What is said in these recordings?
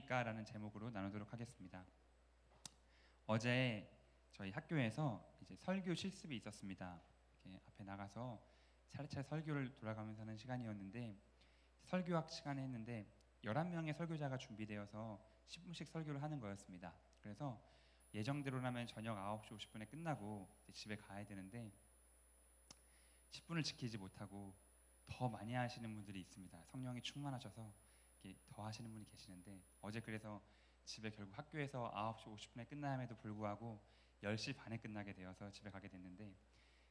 안녕하십니까라는 제목으로 나누도록 하겠습니다. 어제 저희 학교에서 이제 설교 실습이 있었습니다. 이렇게 앞에 나가서 차례차례 설교를 돌아가면서 하는 시간이었는데, 설교학 시간에 했는데 11명의 설교자가 준비되어서 10분씩 설교를 하는 거였습니다. 그래서 예정대로라면 저녁 9시 50분에 끝나고 이제 집에 가야 되는데 10분을 지키지 못하고 더 많이 하시는 분들이 있습니다. 성령이 충만하셔서 이렇게 더 하시는 분이 계시는데, 어제 그래서 집에 결국 학교에서 9시 50분에 끝남에도 불구하고 10시 반에 끝나게 되어서 집에 가게 됐는데,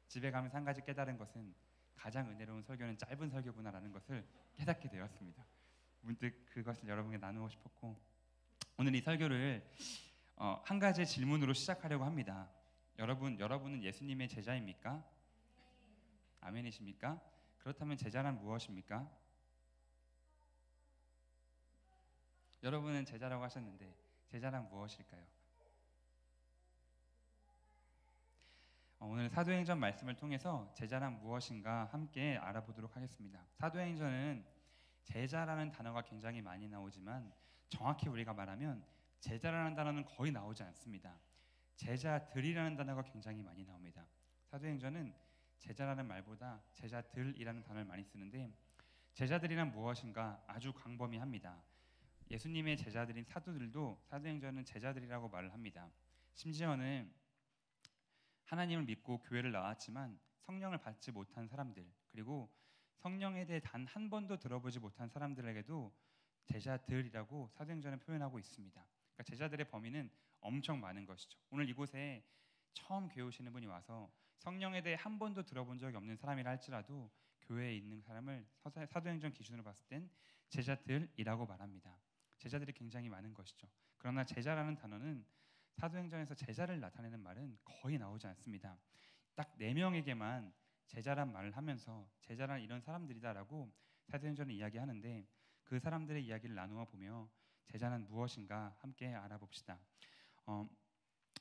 집에 가면서 한 가지 깨달은 것은 가장 은혜로운 설교는 짧은 설교구나라는 것을 깨닫게 되었습니다. 문득 그것을 여러분께 나누고 싶었고, 오늘 이 설교를 한 가지 질문으로 시작하려고 합니다. 여러분은 예수님의 제자입니까? 아멘이십니까? 그렇다면 제자란 무엇입니까? 여러분은 제자라고 하셨는데 제자란 무엇일까요? 오늘 사도행전 말씀을 통해서 제자란 무엇인가 함께 알아보도록 하겠습니다. 사도행전은 제자라는 단어가 굉장히 많이 나오지만 정확히 우리가 말하면 제자라는 단어는 거의 나오지 않습니다. 제자들이라는 단어가 굉장히 많이 나옵니다. 사도행전은 제자라는 말보다 제자들이라는 단어를 많이 쓰는데, 제자들이란 무엇인가 아주 광범위합니다. 예수님의 제자들인 사도들도 사도행전은 제자들이라고 말을 합니다. 심지어는 하나님을 믿고 교회를 나왔지만 성령을 받지 못한 사람들, 그리고 성령에 대해 단 한 번도 들어보지 못한 사람들에게도 제자들이라고 사도행전은 표현하고 있습니다. 그러니까 제자들의 범위는 엄청 많은 것이죠. 오늘 이곳에 처음 교회 오시는 분이 와서 성령에 대해 한 번도 들어본 적이 없는 사람이라 할지라도 교회에 있는 사람을 사도행전 기준으로 봤을 땐 제자들이라고 말합니다. 제자들이 굉장히 많은 것이죠. 그러나 제자라는 단어는 사도행전에서 제자를 나타내는 말은 거의 나오지 않습니다. 딱 4명에게만 제자란 말을 하면서 제자란 이런 사람들이다라고 사도행전을 이야기하는데, 그 사람들의 이야기를 나누어 보며 제자는 무엇인가 함께 알아봅시다.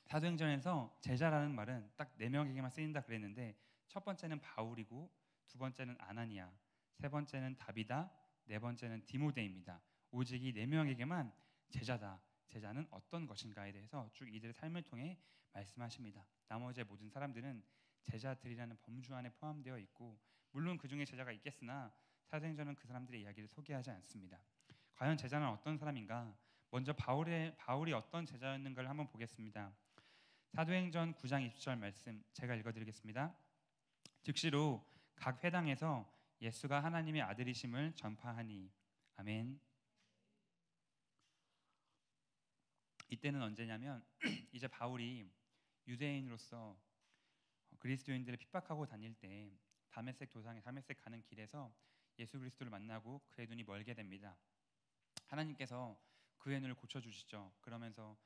사도행전에서 제자라는 말은 딱 4명에게만 쓰인다 그랬는데, 첫 번째는 바울이고, 두 번째는 아나니아, 세 번째는 다비다, 네 번째는 디모데입니다. 오직 이 4명에게만 제자다, 제자는 어떤 것인가에 대해서 쭉 이들의 삶을 통해 말씀하십니다. 나머지 모든 사람들은 제자들이라는 범주 안에 포함되어 있고, 물론 그 중에 제자가 있겠으나 사도행전은 그 사람들의 이야기를 소개하지 않습니다. 과연 제자는 어떤 사람인가? 먼저 바울이 어떤 제자였는가를 한번 보겠습니다. 사도행전 9장 20절 말씀 제가 읽어드리겠습니다. 즉시로 각 회당에서 예수가 하나님의 아들이심을 전파하니. 아멘. 이때는 언제냐면 이제 바울이 유대인으로서 그리스도인들을 핍박하고 다닐 때 다메섹 가는 길에서 예수 그리스도를 만나고 그의 눈이 멀게 됩니다. 하나님께서 그의 눈을 고쳐주시죠. 그러면서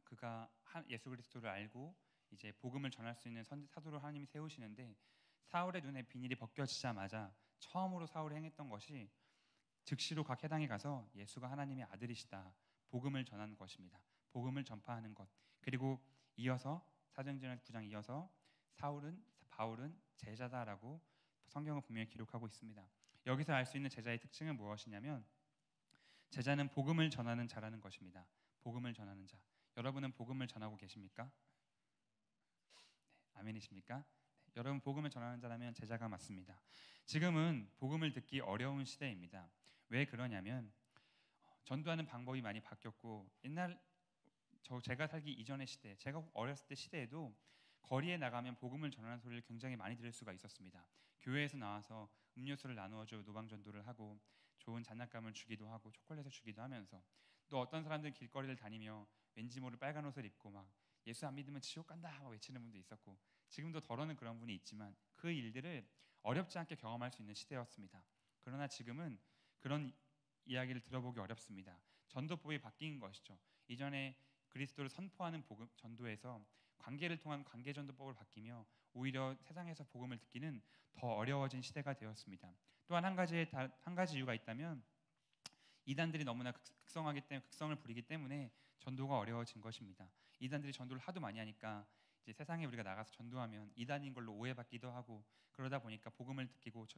그가 예수 그리스도를 알고 이제 복음을 전할 수 있는 사도로 하나님이 세우시는데, 사울의 눈에 비닐이 벗겨지자마자 처음으로 사울이 행했던 것이 즉시로 각 회당에 가서 예수가 하나님의 아들이시다, 복음을 전하는 것입니다. 복음을 전파하는 것. 그리고 이어서 사도행전 9장 이어서 바울은 제자다라고 성경은 분명히 기록하고 있습니다. 여기서 알 수 있는 제자의 특징은 무엇이냐면, 제자는 복음을 전하는 자라는 것입니다. 복음을 전하는 자. 여러분은 복음을 전하고 계십니까? 네, 아멘이십니까? 네, 여러분 복음을 전하는 자라면 제자가 맞습니다. 지금은 복음을 듣기 어려운 시대입니다. 왜 그러냐면 전도하는 방법이 많이 바뀌었고, 제가 살기 이전의 시대, 제가 어렸을 때 시대에도 거리에 나가면 복음을 전하는 소리를 굉장히 많이 들을 수가 있었습니다. 교회에서 나와서 음료수를 나누어줘 노방 전도를 하고 좋은 장난감을 주기도 하고 초콜릿을 주기도 하면서, 또 어떤 사람들은 길거리를 다니며 왠지 모를 빨간 옷을 입고 막 예수 안 믿으면 지옥 간다 막 외치는 분도 있었고, 지금도 덜어는 그런 분이 있지만 그 일들을 어렵지 않게 경험할 수 있는 시대였습니다. 그러나 지금은 그런 이야기를 들어보기 어렵습니다. 전도법이 바뀐 것이죠. 이전에 그리스도를 선포하는 복음 전도에서 관계를 통한 관계 전도법을 바뀌며 오히려 세상에서 복음을 듣기는 더 어려워진 시대가 되었습니다. 또한 한 가지 이유가 있다면, 이단들이 너무나 극성을 부리기 때문에 전도가 어려워진 것입니다. 이단들이 전도를 하도 많이 하니까 이제 세상에 우리가 나가서 전도하면 이단인 걸로 오해받기도 하고, 그러다 보니까 복음을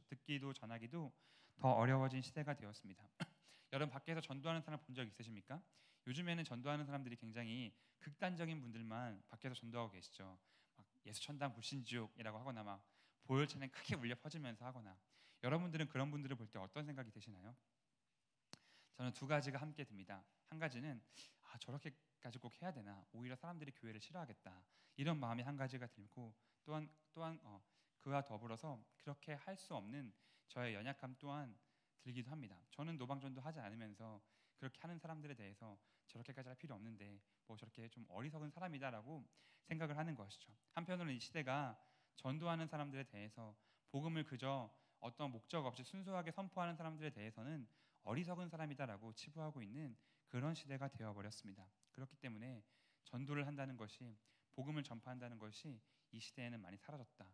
듣기도 전하기도 더 어려워진 시대가 되었습니다. 여러분 밖에서 전도하는 사람 본 적 있으십니까? 요즘에는 전도하는 사람들이 굉장히 극단적인 분들만 밖에서 전도하고 계시죠. 막 예수 천당 불신지옥이라고 하거나 막 보혈찬양 크게 울려 퍼지면서 하거나. 여러분들은 그런 분들을 볼 때 어떤 생각이 드시나요? 저는 두 가지가 함께 듭니다. 한 가지는 저렇게까지 꼭 해야 되나? 오히려 사람들이 교회를 싫어하겠다. 이런 마음이 한 가지가 들고 또한 그와 더불어서 그렇게 할 수 없는 저의 연약함 또한 들기도 합니다. 저는 노방전도 하지 않으면서 그렇게 하는 사람들에 대해서 저렇게까지 할 필요 없는데 뭐 저렇게 좀 어리석은 사람이다라고 생각을 하는 것이죠. 한편으로는 이 시대가 전도하는 사람들에 대해서 복음을 그저 어떤 목적 없이 순수하게 선포하는 사람들에 대해서는 어리석은 사람이다라고 치부하고 있는 그런 시대가 되어버렸습니다. 그렇기 때문에 전도를 한다는 것이, 복음을 전파한다는 것이 이 시대에는 많이 사라졌다.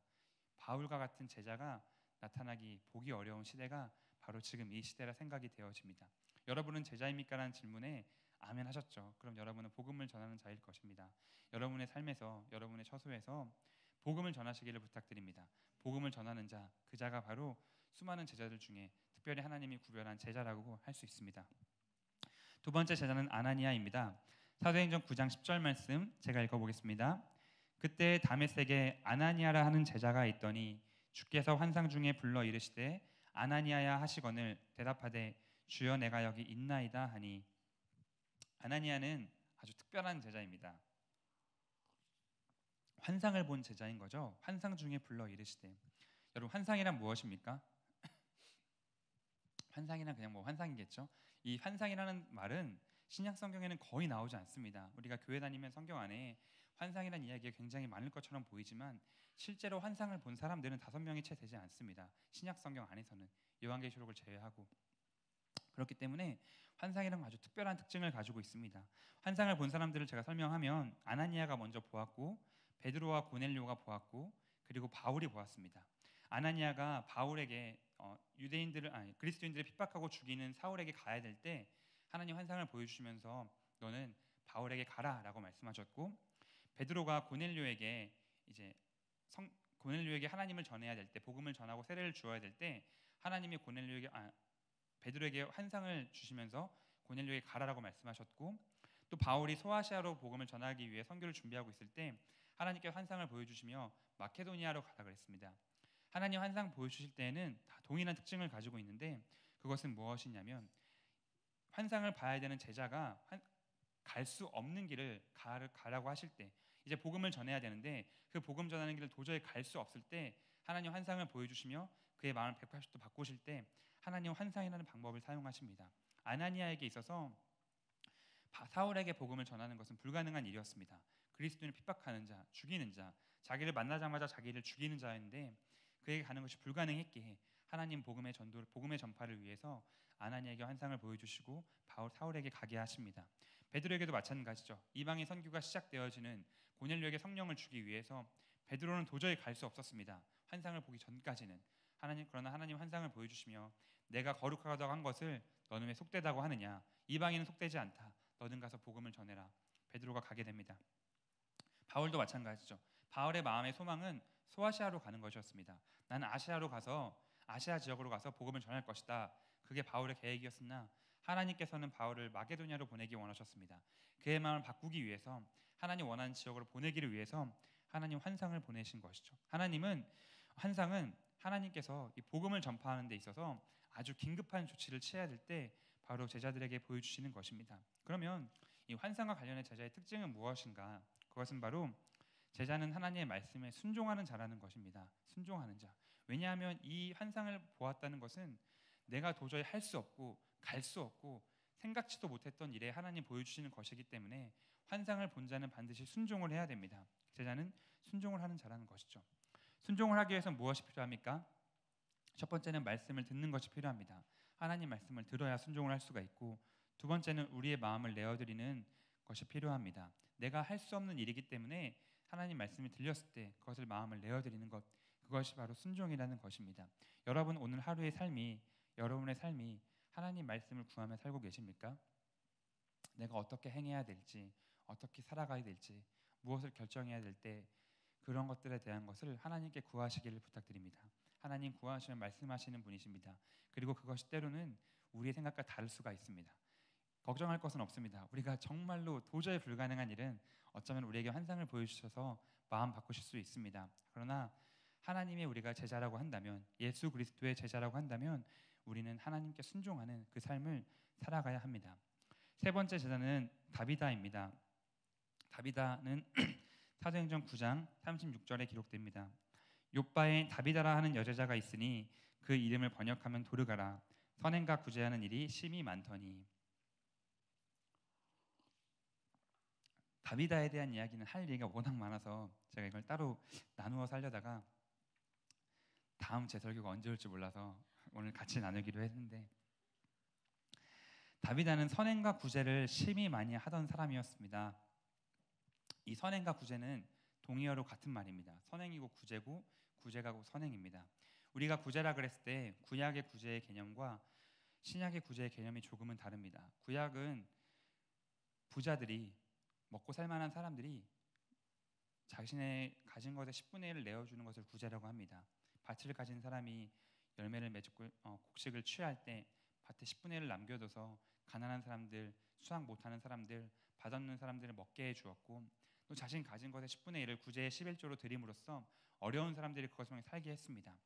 바울과 같은 제자가 나타나기 보기 어려운 시대가 바로 지금 이 시대라 생각이 되어집니다. 여러분은 제자입니까? 라는 질문에 아멘 하셨죠. 그럼 여러분은 복음을 전하는 자일 것입니다. 여러분의 삶에서, 여러분의 처소에서 복음을 전하시기를 부탁드립니다. 복음을 전하는 자, 그 자가 바로 수많은 제자들 중에 특별히 하나님이 구별한 제자라고 할 수 있습니다. 두 번째 제자는 아나니아입니다. 사도행전 9장 10절 말씀 제가 읽어보겠습니다. 그때 다메섹에 아나니아라 하는 제자가 있더니 주께서 환상 중에 불러 이르시되 아나니아야 하시거늘 대답하되 주여 내가 여기 있나이다 하니. 아나니아는 아주 특별한 제자입니다. 환상을 본 제자인 거죠. 환상 중에 불러 이르시되. 여러분, 환상이란 무엇입니까? 환상이란 그냥 뭐 환상이겠죠. 이 환상이라는 말은 신약 성경에는 거의 나오지 않습니다. 우리가 교회 다니면 성경 안에 환상이라는 이야기가 굉장히 많을 것처럼 보이지만 실제로 환상을 본 사람들은 5명이 채 되지 않습니다. 신약 성경 안에서는 요한계시록을 제외하고. 그렇기 때문에 환상이란 아주 특별한 특징을 가지고 있습니다. 환상을 본 사람들을 제가 설명하면 아나니아가 먼저 보았고, 베드로와 고넬료가 보았고, 그리고 바울이 보았습니다. 아나니아가 바울에게 그리스도인들을 핍박하고 죽이는 사울에게 가야 될 때 하나님 환상을 보여주시면서 너는 바울에게 가라라고 말씀하셨고, 베드로가 고넬료에게 고넬료에게 하나님을 전해야 될 때, 복음을 전하고 세례를 주어야 될 때 하나님이 베드로에게 환상을 주시면서 고넬료에게 가라라고 말씀하셨고, 또 바울이 소아시아로 복음을 전하기 위해 선교를 준비하고 있을 때 하나님께 환상을 보여주시며 마케도니아로 가라 그랬습니다. 하나님 환상 보여주실 때에는 다 동일한 특징을 가지고 있는데 그것은 무엇이냐면 환상을 봐야 되는 제자가 갈 수 없는 길을 가라고 하실 때, 이제 복음을 전해야 되는데 그 복음 전하는 길을 도저히 갈 수 없을 때 하나님 환상을 보여주시며 그의 마음을 180도 바꾸실 때 하나님 환상이라는 방법을 사용하십니다. 아나니아에게 있어서 사울에게 복음을 전하는 것은 불가능한 일이었습니다. 그리스도인을 핍박하는 자, 죽이는 자, 자기를 만나자마자 자기를 죽이는 자였는데 그에게 가는 것이 불가능했기에 하나님 복음의 전파를 위해서 아나니아에게 환상을 보여주시고 사울에게 가게 하십니다. 베드로에게도 마찬가지죠. 이방인 선교가 시작되어지는 고넬료에게 성령을 주기 위해서 베드로는 도저히 갈 수 없었습니다. 환상을 보기 전까지는. 그러나 하나님 환상을 보여주시며 내가 거룩하다고 한 것을 너는 왜 속되다고 하느냐? 이방인은 속되지 않다. 너는 가서 복음을 전해라. 베드로가 가게 됩니다. 바울도 마찬가지죠. 바울의 마음의 소망은 소아시아로 가는 것이었습니다. 나는 아시아 지역으로 가서 복음을 전할 것이다. 그게 바울의 계획이었으나 하나님께서는 바울을 마게도니아로 보내기 원하셨습니다. 그의 마음을 바꾸기 위해서, 하나님 원하는 지역으로 보내기를 위해서 하나님 환상을 보내신 것이죠. 환상은 하나님께서 이 복음을 전파하는 데 있어서 아주 긴급한 조치를 취해야 될 때 바로 제자들에게 보여주시는 것입니다. 그러면 이 환상과 관련된 제자의 특징은 무엇인가? 그것은 바로 제자는 하나님의 말씀에 순종하는 자라는 것입니다. 순종하는 자. 왜냐하면 이 환상을 보았다는 것은 내가 도저히 할 수 없고 갈 수 없고 생각지도 못했던 일에 하나님 보여주시는 것이기 때문에 환상을 본 자는 반드시 순종을 해야 됩니다. 제자는 순종을 하는 자라는 것이죠. 순종을 하기 위해서 무엇이 필요합니까? 첫 번째는 말씀을 듣는 것이 필요합니다. 하나님 말씀을 들어야 순종을 할 수가 있고, 두 번째는 우리의 마음을 내어드리는 것이 필요합니다. 내가 할 수 없는 일이기 때문에 하나님 말씀이 들렸을 때 그것을 마음을 내어드리는 것, 그것이 바로 순종이라는 것입니다. 여러분 오늘 하루의 삶이, 여러분의 삶이 하나님 말씀을 구하며 살고 계십니까? 내가 어떻게 행해야 될지, 어떻게 살아가야 될지, 무엇을 결정해야 될 때 그런 것들에 대한 것을 하나님께 구하시기를 부탁드립니다. 하나님 구하시면 말씀하시는 분이십니다. 그리고 그것이 때로는 우리의 생각과 다를 수가 있습니다. 걱정할 것은 없습니다. 우리가 정말로 도저히 불가능한 일은 어쩌면 우리에게 환상을 보여주셔서 마음 바꾸실 수 있습니다. 그러나 하나님의 우리가 제자라고 한다면, 예수 그리스도의 제자라고 한다면 우리는 하나님께 순종하는 그 삶을 살아가야 합니다. 세 번째 제자는 다비다입니다. 다비다는 사도행전 9장 36절에 기록됩니다. 욥바에 다비다라 하는 여제자가 있으니 그 이름을 번역하면 도르가라. 선행과 구제하는 일이 심히 많더니. 다비다에 대한 이야기는 할 얘기가 워낙 많아서 제가 이걸 따로 나누어 살려다가 다음 제 설교가 언제 올지 몰라서 오늘 같이 나누기로 했는데, 다비다는 선행과 구제를 심히 많이 하던 사람이었습니다. 이 선행과 구제는 동의어로 같은 말입니다. 선행이고 구제고 구제가고 선행입니다. 우리가 구제라 그랬을 때 구약의 구제의 개념과 신약의 구제의 개념이 조금은 다릅니다. 구약은 부자들이, 먹고 살만한 사람들이 자신의 가진 것의 10분의 1을 내어주는 것을 구제라고 합니다. 밭을 가진 사람이 열매를 맺고 곡식을 취할 때 밭에 10분의 1을 남겨둬서 가난한 사람들, 수확 못하는 사람들, 밭없는 사람들을 먹게 해주었고, 또 자신 가진 것의 10분의 1을 구제의 11조로 드림으로써 어려운 사람들이 그것을 통해 살게 했습니다.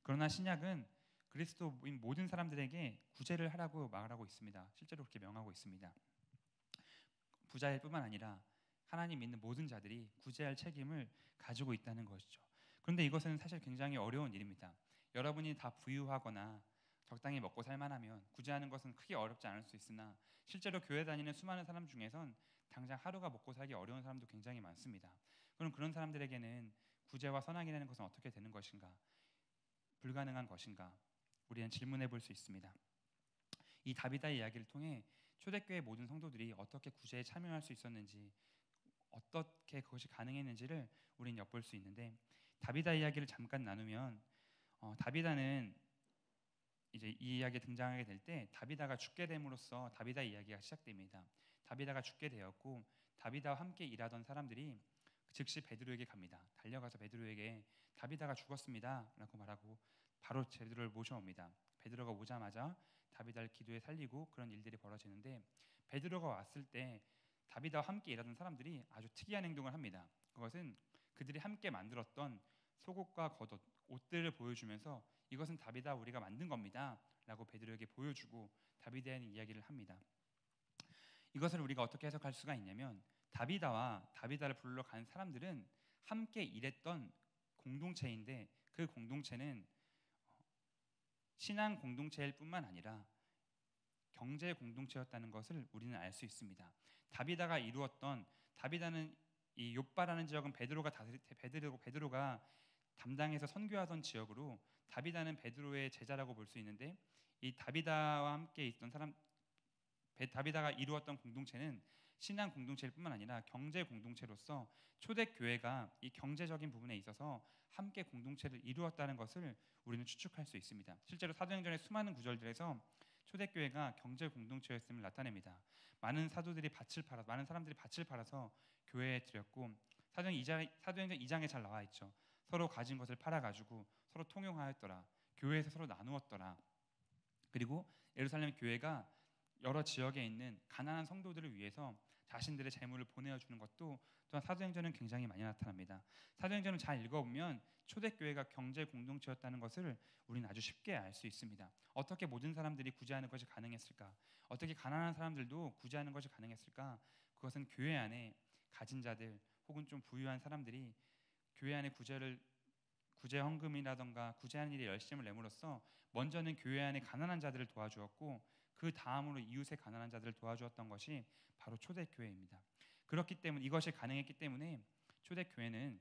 그러나 신약은 그리스도인 모든 사람들에게 구제를 하라고 말하고 있습니다. 실제로 그렇게 명하고 있습니다. 부자일 뿐만 아니라 하나님 믿는 모든 자들이 구제할 책임을 가지고 있다는 것이죠. 그런데 이것은 사실 굉장히 어려운 일입니다. 여러분이 다 부유하거나 적당히 먹고 살만하면 구제하는 것은 크게 어렵지 않을 수 있으나, 실제로 교회 다니는 수많은 사람 중에선 당장 하루가 먹고 살기 어려운 사람도 굉장히 많습니다. 그럼 그런 사람들에게는 구제와 선악이라는 것은 어떻게 되는 것인가? 불가능한 것인가? 우리는 질문해 볼 수 있습니다. 이 다비다의 이야기를 통해 초대교회 모든 성도들이 어떻게 구제에 참여할 수 있었는지, 어떻게 그것이 가능했는지를 우리는 엿볼 수 있는데, 다비다 이야기를 잠깐 나누면 다비다는 이제 이 이야기에 등장하게 될 때 다비다가 죽게 됨으로써 다비다 이야기가 시작됩니다. 다비다가 죽게 되었고 다비다와 함께 일하던 사람들이 즉시 베드로에게 갑니다. 달려가서 베드로에게 다비다가 죽었습니다 라고 말하고 바로 베드로를 모셔옵니다. 베드로가 오자마자 다비다를 기도에 살리고 그런 일들이 벌어지는데, 베드로가 왔을 때 다비다와 함께 일하던 사람들이 아주 특이한 행동을 합니다. 그것은 그들이 함께 만들었던 속옷과 겉옷, 옷들을 보여주면서 이것은 다비다 우리가 만든 겁니다 라고 베드로에게 보여주고 다비다에 대한 이야기를 합니다. 이것을 우리가 어떻게 해석할 수가 있냐면, 다비다와 다비다를 부르러 간 사람들은 함께 일했던 공동체인데, 그 공동체는 신앙 공동체일 뿐만 아니라 경제 공동체였다는 것을 우리는 알 수 있습니다. 다비다가 이루었던, 다비다는 이 욥바라는 지역은 베드로가 담당해서 선교하던 지역으로, 다비다는 베드로의 제자라고 볼 수 있는데, 이 다비다와 함께 있던 사람, 다비다가 이루었던 공동체는 신앙 공동체일 뿐만 아니라 경제 공동체로서 초대교회가 이 경제적인 부분에 있어서 함께 공동체를 이루었다는 것을 우리는 추측할 수 있습니다. 실제로 사도행전의 수많은 구절들에서 초대교회가 경제 공동체였음을 나타냅니다. 많은 사람들이 밭을 팔아서 교회에 드렸고, 사도행전 2장에 잘 나와 있죠. 서로 가진 것을 팔아가지고 서로 통용하였더라. 교회에서 서로 나누었더라. 그리고 예루살렘 교회가 여러 지역에 있는 가난한 성도들을 위해서 자신들의 재물을 보내어주는 것도 또한 사도행전은 굉장히 많이 나타납니다. 사도행전을 잘 읽어보면 초대교회가 경제 공동체였다는 것을 우리는 아주 쉽게 알 수 있습니다. 어떻게 모든 사람들이 구제하는 것이 가능했을까? 어떻게 가난한 사람들도 구제하는 것이 가능했을까? 그것은 교회 안에 가진 자들 혹은 좀 부유한 사람들이 교회 안에 구제 헌금이라던가 구제하는 일에 열심을 내므로써 먼저는 교회 안에 가난한 자들을 도와주었고, 그 다음으로 이웃의 가난한 자들을 도와주었던 것이 바로 초대교회입니다. 그렇기 때문에 이것이 가능했기 때문에 초대교회는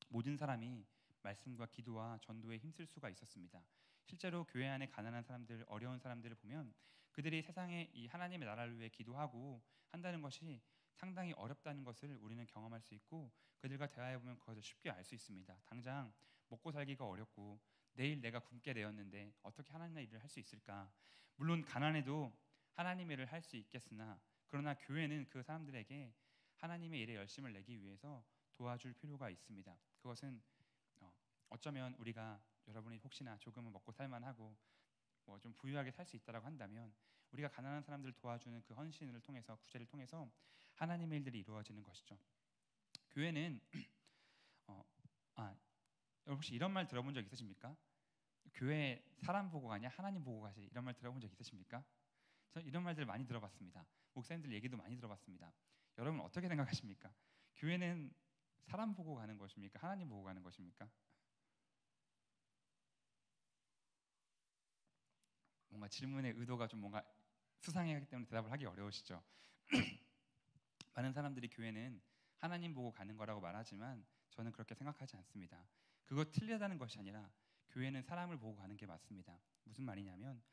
모든 사람이 말씀과 기도와 전도에 힘쓸 수가 있었습니다. 실제로 교회 안에 가난한 사람들, 어려운 사람들을 보면 그들이 세상에 이 하나님의 나라를 위해 기도하고 한다는 것이 상당히 어렵다는 것을 우리는 경험할 수 있고, 그들과 대화해 보면 그것을 쉽게 알 수 있습니다. 당장 먹고 살기가 어렵고 내일 내가 굶게 되었는데 어떻게 하나님의 일을 할 수 있을까? 물론 가난해도 하나님의 일을 할 수 있겠으나, 그러나 교회는 그 사람들에게 하나님의 일에 열심을 내기 위해서 도와줄 필요가 있습니다. 그것은 어쩌면 우리가, 여러분이 혹시나 조금은 먹고 살만하고 뭐 좀 부유하게 살 수 있다라고 한다면 우리가 가난한 사람들을 도와주는 그 헌신을 통해서 구제를 통해서 하나님의 일들이 이루어지는 것이죠. 교회는 어, 아, 여러분 혹시 이런 말 들어본 적 있으십니까? 교회 사람 보고 가냐 하나님 보고 가지 이런 말 들어본 적 있으십니까? 저 이런 말들 많이 들어봤습니다. 목사님들 얘기도 많이 들어봤습니다. 여러분 어떻게 생각하십니까? 교회는 사람 보고 가는 것입니까? 하나님 보고 가는 것입니까? 뭔가 질문의 의도가 좀 뭔가 수상하기 때문에 대답을 하기 어려우시죠. 많은 사람들이 교회는 하나님 보고 가는 거라고 말하지만 저는 그렇게 생각하지 않습니다. 그거 틀리다는 것이 아니라 교회는 사람을 보고 가는 게 맞습니다. 무슨 말이냐면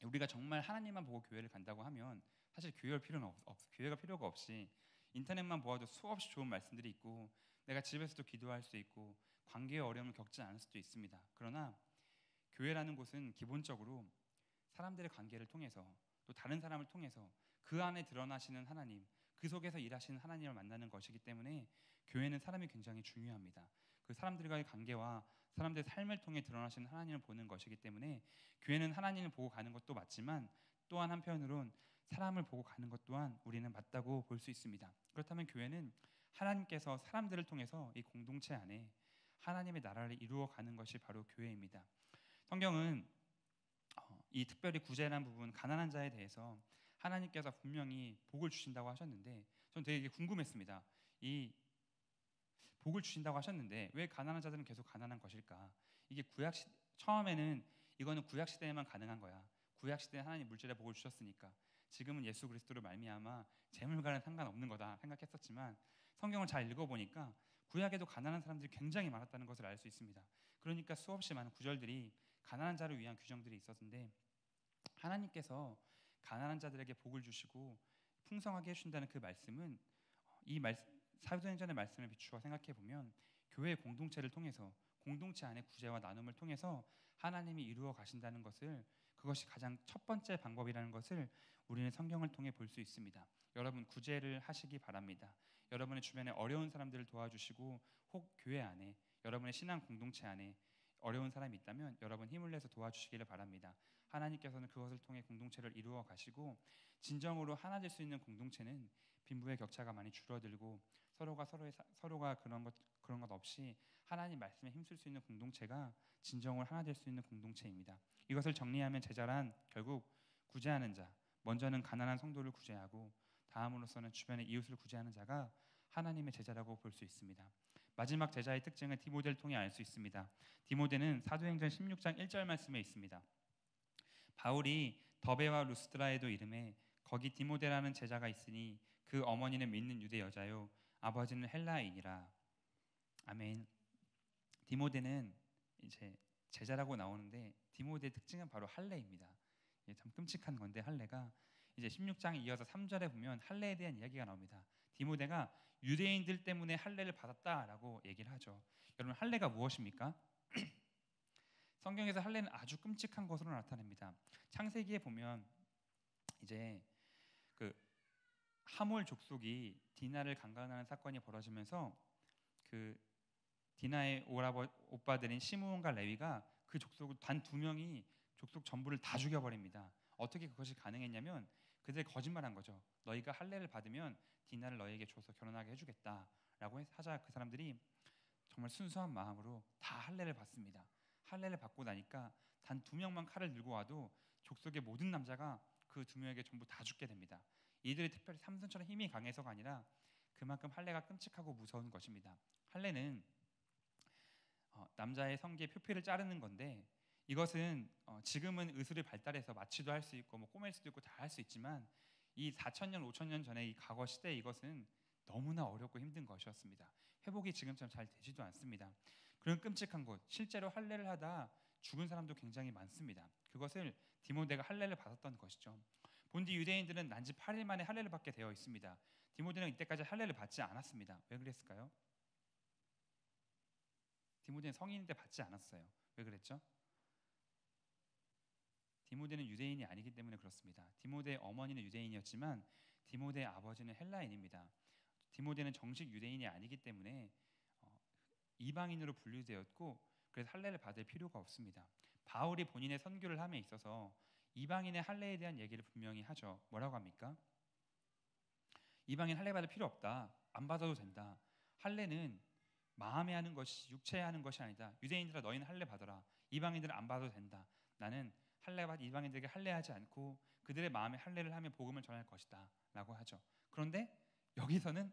우리가 정말 하나님만 보고 교회를 간다고 하면 사실 교회가 필요가 없이 인터넷만 보아도 수없이 좋은 말씀들이 있고 내가 집에서도 기도할 수 있고 관계의 어려움을 겪지 않을 수도 있습니다. 그러나 교회라는 곳은 기본적으로 사람들의 관계를 통해서 또 다른 사람을 통해서 그 안에 드러나시는 하나님, 그 속에서 일하시는 하나님을 만나는 것이기 때문에 교회는 사람이 굉장히 중요합니다. 그 사람들과의 관계와 사람들의 삶을 통해 드러나시는 하나님을 보는 것이기 때문에 교회는 하나님을 보고 가는 것도 맞지만 또한 한편으론 사람을 보고 가는 것 또한 우리는 맞다고 볼 수 있습니다. 그렇다면 교회는 하나님께서 사람들을 통해서 이 공동체 안에 하나님의 나라를 이루어 가는 것이 바로 교회입니다. 성경은 이 특별히 구제라는 부분, 가난한 자에 대해서 하나님께서 분명히 복을 주신다고 하셨는데 전 되게 궁금했습니다. 이 복을 주신다고 하셨는데 왜 가난한 자들은 계속 가난한 것일까? 이게 처음에는 이거는 구약 시대에만 가능한 거야. 구약 시대에 하나님 물질의 복을 주셨으니까 지금은 예수 그리스도로 말미암아 재물과는 상관없는 거다 생각했었지만 성경을 잘 읽어보니까 구약에도 가난한 사람들이 굉장히 많았다는 것을 알 수 있습니다. 그러니까 수없이 많은 구절들이 가난한 자를 위한 규정들이 있었는데 하나님께서 가난한 자들에게 복을 주시고 풍성하게 해주신다는 그 말씀은 사도행전의 말씀을 비추어 생각해 보면 교회 공동체를 통해서 공동체 안의 구제와 나눔을 통해서 하나님이 이루어 가신다는 것을 그것이 가장 첫 번째 방법이라는 것을 우리는 성경을 통해 볼 수 있습니다. 여러분 구제를 하시기 바랍니다. 여러분의 주변에 어려운 사람들을 도와주시고 혹 교회 안에 여러분의 신앙 공동체 안에 어려운 사람이 있다면 여러분 힘을 내서 도와주시기를 바랍니다. 하나님께서는 그것을 통해 공동체를 이루어 가시고 진정으로 하나 될 수 있는 공동체는 빈부의 격차가 많이 줄어들고 서로가 그런 것 없이 하나님 말씀에 힘쓸 수 있는 공동체가 진정으로 하나 될 수 있는 공동체입니다. 이것을 정리하면 제자란 결국 구제하는 자, 먼저는 가난한 성도를 구제하고 다음으로서는 주변의 이웃을 구제하는 자가 하나님의 제자라고 볼 수 있습니다. 마지막 제자의 특징은 디모데를 통해 알 수 있습니다. 디모데는 사도행전 16장 1절 말씀에 있습니다. 바울이 더베와 루스드라에도 이름에 거기 디모데라는 제자가 있으니 그 어머니는 믿는 유대 여자요 아버지는 헬라인이라. 아멘. 디모데는 이제 제자라고 나오는데 디모데의 특징은 바로 할례입니다. 참 끔찍한 건데 할례가 이제 16장 이어서 3절에 보면 할례에 대한 이야기가 나옵니다. 디모데가 유대인들 때문에 할례를 받았다라고 얘기를 하죠. 여러분 할례가 무엇입니까? 성경에서 할례는 아주 끔찍한 것으로 나타납니다. 창세기에 보면 이제 그 하몰 족속이 디나를 강간하는 사건이 벌어지면서 그 디나의 오빠들인 시므온과 레위가 그 족속을 단 2명이 족속 전부를 다 죽여버립니다. 어떻게 그것이 가능했냐면 그들이 거짓말한 거죠. 너희가 할례를 받으면 디나를 너희에게 줘서 결혼하게 해주겠다라고 하자 그 사람들이 정말 순수한 마음으로 다 할례를 받습니다. 할례를 받고 나니까 단 2명만 칼을 들고 와도 족속의 모든 남자가 그 2명에게 전부 다 죽게 됩니다. 이들이 특별히 삼손처럼 힘이 강해서가 아니라 그만큼 할례가 끔찍하고 무서운 것입니다. 할례는 남자의 성기의 표피를 자르는 건데 이것은 지금은 의술이 발달해서 마취도 할 수 있고 뭐 꼬맬 수도 있고 다 할 수 있지만 이 4,000년 5,000년 전에 이 과거 시대에 이것은 너무나 어렵고 힘든 것이었습니다. 회복이 지금처럼 잘 되지도 않습니다. 그런 끔찍한 것, 실제로 할례를 하다 죽은 사람도 굉장히 많습니다. 그것을 디모데가 할례를 받았던 것이죠. 본디 유대인들은 난지 8일 만에 할례를 받게 되어 있습니다. 디모데는 이때까지 할례를 받지 않았습니다. 왜 그랬을까요? 디모데는 성인인데 받지 않았어요. 왜 그랬죠? 디모데는 유대인이 아니기 때문에 그렇습니다. 디모데의 어머니는 유대인이었지만 디모데의 아버지는 헬라인입니다. 디모데는 정식 유대인이 아니기 때문에 이방인으로 분류되었고 그래서 할례를 받을 필요가 없습니다. 바울이 본인의 선교를 함에 있어서 이방인의 할례에 대한 얘기를 분명히 하죠. 뭐라고 합니까? 이방인 할례 받을 필요 없다. 안 받아도 된다. 할례는 마음에 하는 것이, 육체에 하는 것이 아니다. 유대인들아 너희는 할례 받아라. 이방인들은 안 받아도 된다. 나는 이방인들에게 할례하지 않고 그들의 마음에 할례를 하며 복음을 전할 것이다 라고 하죠. 그런데 여기서는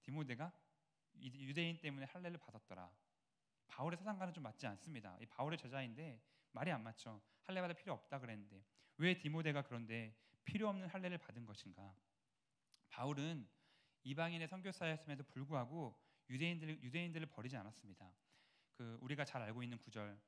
디모데가 유대인 때문에 할례를 받았더라. 바울의 사상과는 좀 맞지 않습니다. 이 바울의 제자인데 말이 안 맞죠. 할례 받을 필요 없다 그랬는데 왜 디모데가 그런데 필요 없는 할례를 받은 것인가? 바울은 이방인의 선교사였음에도 불구하고 유대인들을 버리지 않았습니다. 우리가 잘 알고 있는 구절,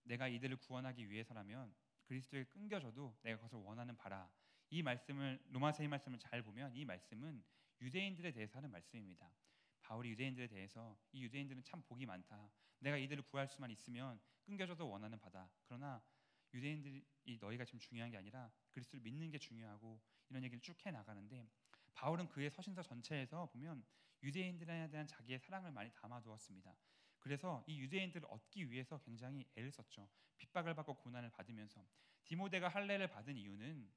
내가 이들을 구원하기 위해서라면 그리스도에 끊겨져도 내가 그것을 원하는 바라. 이 말씀을, 로마서의 말씀을 잘 보면 이 말씀은 유대인들에 대해서 하는 말씀입니다. 바울이 유대인들에 대해서 이 유대인들은 참 복이 많다. 내가 이들을 구할 수만 있으면 끊겨져도 원하는 바다. 그러나 유대인들이 너희가 지금 중요한 게 아니라 그리스도를 믿는 게 중요하고 이런 얘기를 쭉 해나가는데 바울은 그의 서신서 전체에서 보면 유대인들에 대한 자기의 사랑을 많이 담아두었습니다. 그래서 이 유대인들을 얻기 위해서 굉장히 애를 썼죠. 핍박을 받고 고난을 받으면서 디모데가 할례를 받은 이유는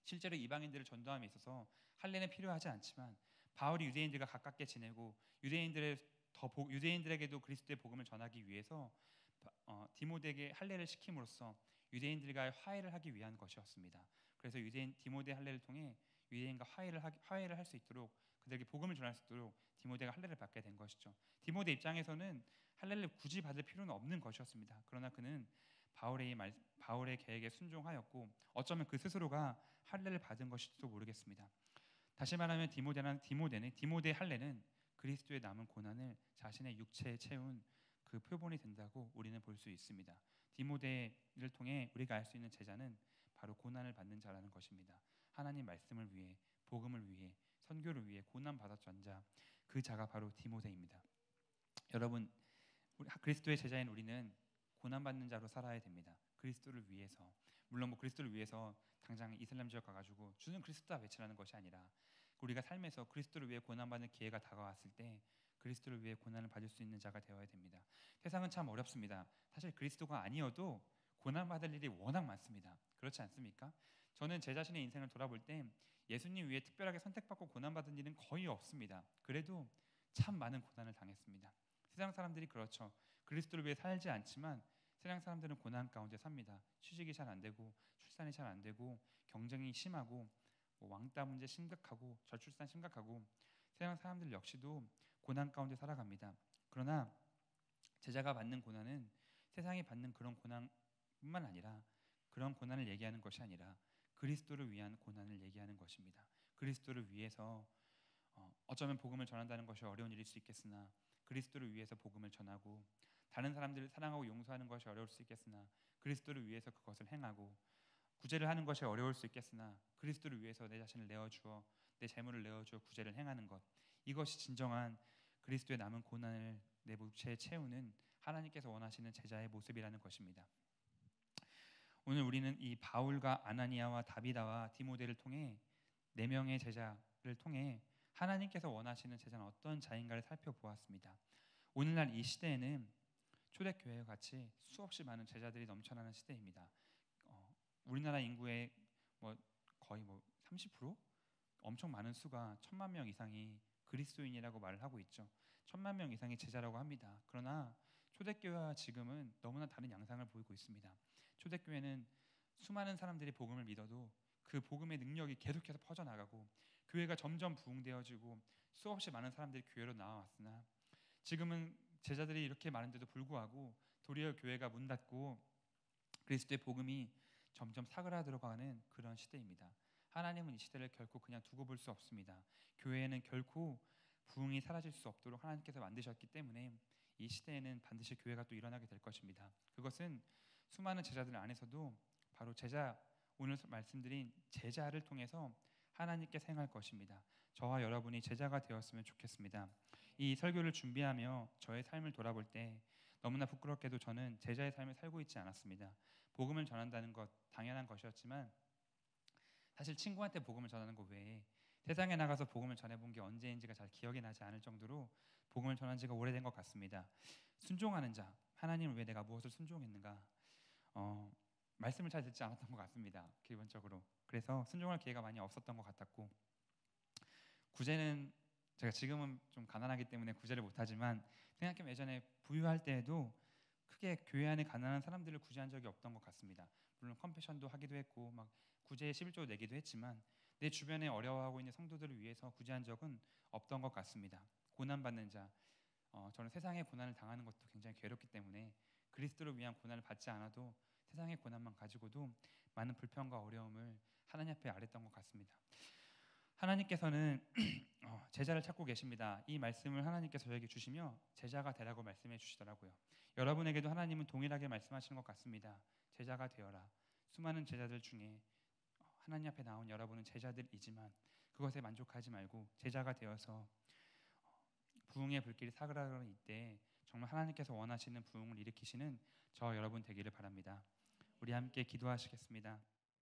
실제로 이방인들을 전도함에 있어서 할례는 필요하지 않지만 바울이 유대인들과 가깝게 지내고 유대인들에게도 그리스도의 복음을 전하기 위해서 디모데에게 할례를 시킴으로써 유대인들과의 화해를 하기 위한 것이었습니다. 그래서 디모데 할례를 통해 유대인과 화해를 할 수 있도록 그들에게 복음을 전할 수 있도록 디모데가 할례를 받게 된 것이죠. 디모데 입장에서는 할례를 굳이 받을 필요는 없는 것이었습니다. 그러나 그는 바울의 계획에 순종하였고 어쩌면 그 스스로가 할례를 받은 것일지도 모르겠습니다. 다시 말하면 디모데의 할례는 그리스도의 남은 고난을 자신의 육체에 채운 그 표본이 된다고 우리는 볼 수 있습니다. 디모데를 통해 우리가 알 수 있는 제자는 바로 고난을 받는 자라는 것입니다. 하나님 말씀을 위해, 복음을 위해, 선교를 위해 고난 받았전자 그 자가 바로 디모데입니다. 여러분, 그리스도의 제자인 우리는 고난 받는 자로 살아야 됩니다. 그리스도를 위해서. 물론 그리스도를 위해서 당장 이슬람 지역 가가지고 주는 그리스도다 외치라는 것이 아니라 우리가 삶에서 그리스도를 위해 고난받는 기회가 다가왔을 때 그리스도를 위해 고난을 받을 수 있는 자가 되어야 됩니다. 세상은 참 어렵습니다. 사실 그리스도가 아니어도 고난받을 일이 워낙 많습니다. 그렇지 않습니까? 저는 제 자신의 인생을 돌아볼 때 예수님 위해 특별하게 선택받고 고난받은 일은 거의 없습니다. 그래도 참 많은 고난을 당했습니다. 세상 사람들이 그렇죠. 그리스도를 위해 살지 않지만 세상 사람들은 고난 가운데 삽니다. 취직이 잘 안 되고 출산이 잘 안 되고 경쟁이 심하고 왕따 문제 심각하고 저출산 심각하고 세상 사람들 역시도 고난 가운데 살아갑니다. 그러나 제자가 받는 고난은 세상이 받는 그런 고난뿐만 아니라 그런 고난을 얘기하는 것이 아니라 그리스도를 위한 고난을 얘기하는 것입니다. 그리스도를 위해서 어쩌면 복음을 전한다는 것이 어려운 일일 수 있겠으나 그리스도를 위해서 복음을 전하고 다른 사람들을 사랑하고 용서하는 것이 어려울 수 있겠으나 그리스도를 위해서 그것을 행하고 구제를 하는 것이 어려울 수 있겠으나 그리스도를 위해서 내 자신을 내어주어 내 재물을 내어주어 구제를 행하는 것, 이것이 진정한 그리스도의 남은 고난을 내 육체에 채우는 하나님께서 원하시는 제자의 모습이라는 것입니다. 오늘 우리는 이 바울과 아나니아와 다비다와 디모데를 통해 4명의 제자를 통해 하나님께서 원하시는 제자는 어떤 자인가를 살펴보았습니다. 오늘날 이 시대에는 초대교회와 같이 수없이 많은 제자들이 넘쳐나는 시대입니다. 우리나라 인구의 거의 30% 엄청 많은 수가 1,000만 명 이상이 그리스도인이라고 말을 하고 있죠. 1,000만 명 이상이 제자라고 합니다. 그러나 초대교회와 지금은 너무나 다른 양상을 보이고 있습니다. 초대교회는 수많은 사람들이 복음을 믿어도 그 복음의 능력이 계속해서 퍼져나가고 교회가 점점 부흥되어지고 수없이 많은 사람들이 교회로 나와왔으나 지금은 제자들이 이렇게 많은데도 불구하고 도리어 교회가 문 닫고 그리스도의 복음이 점점 사그라들어가는 그런 시대입니다. 하나님은 이 시대를 결코 그냥 두고 볼 수 없습니다. 교회에는 결코 부흥이 사라질 수 없도록 하나님께서 만드셨기 때문에 이 시대에는 반드시 교회가 또 일어나게 될 것입니다. 그것은 수많은 제자들 안에서도 바로 오늘 말씀드린 제자를 통해서 하나님께서 행할 것입니다. 저와 여러분이 제자가 되었으면 좋겠습니다. 이 설교를 준비하며 저의 삶을 돌아볼 때 너무나 부끄럽게도 저는 제자의 삶을 살고 있지 않았습니다. 복음을 전한다는 것 당연한 것이었지만 사실 친구한테 복음을 전하는 것 외에 세상에 나가서 복음을 전해본 게 언제인지가 잘 기억이 나지 않을 정도로 복음을 전한 지가 오래된 것 같습니다. 순종하는 자, 하나님을 위해 내가 무엇을 순종했는가? 어, 말씀을 잘 듣지 않았던 것 같습니다. 기본적으로. 그래서 순종할 기회가 많이 없었던 것 같았고, 구제는 제가 지금은 좀 가난하기 때문에 구제를 못하지만 생각해보면 예전에 부유할 때에도 크게 교회 안에 가난한 사람들을 구제한 적이 없던 것 같습니다. 물론 컴패션도 하기도 했고 막 구제에 11조 내기도 했지만 내 주변에 어려워하고 있는 성도들을 위해서 구제한 적은 없던 것 같습니다. 고난받는 자, 저는 세상의 고난을 당하는 것도 굉장히 괴롭기 때문에 그리스도를 위한 고난을 받지 않아도 세상의 고난만 가지고도 많은 불평과 어려움을 하나님 앞에 아랬던 것 같습니다. 하나님께서는 제자를 찾고 계십니다. 이 말씀을 하나님께서 저에게 주시며 제자가 되라고 말씀해 주시더라고요. 여러분에게도 하나님은 동일하게 말씀하시는 것 같습니다. 제자가 되어라. 수많은 제자들 중에 하나님 앞에 나온 여러분은 제자들이지만 그것에 만족하지 말고 제자가 되어서 부흥의 불길이 사그라드는 이때 정말 하나님께서 원하시는 부흥을 일으키시는 저 여러분 되기를 바랍니다. 우리 함께 기도하시겠습니다.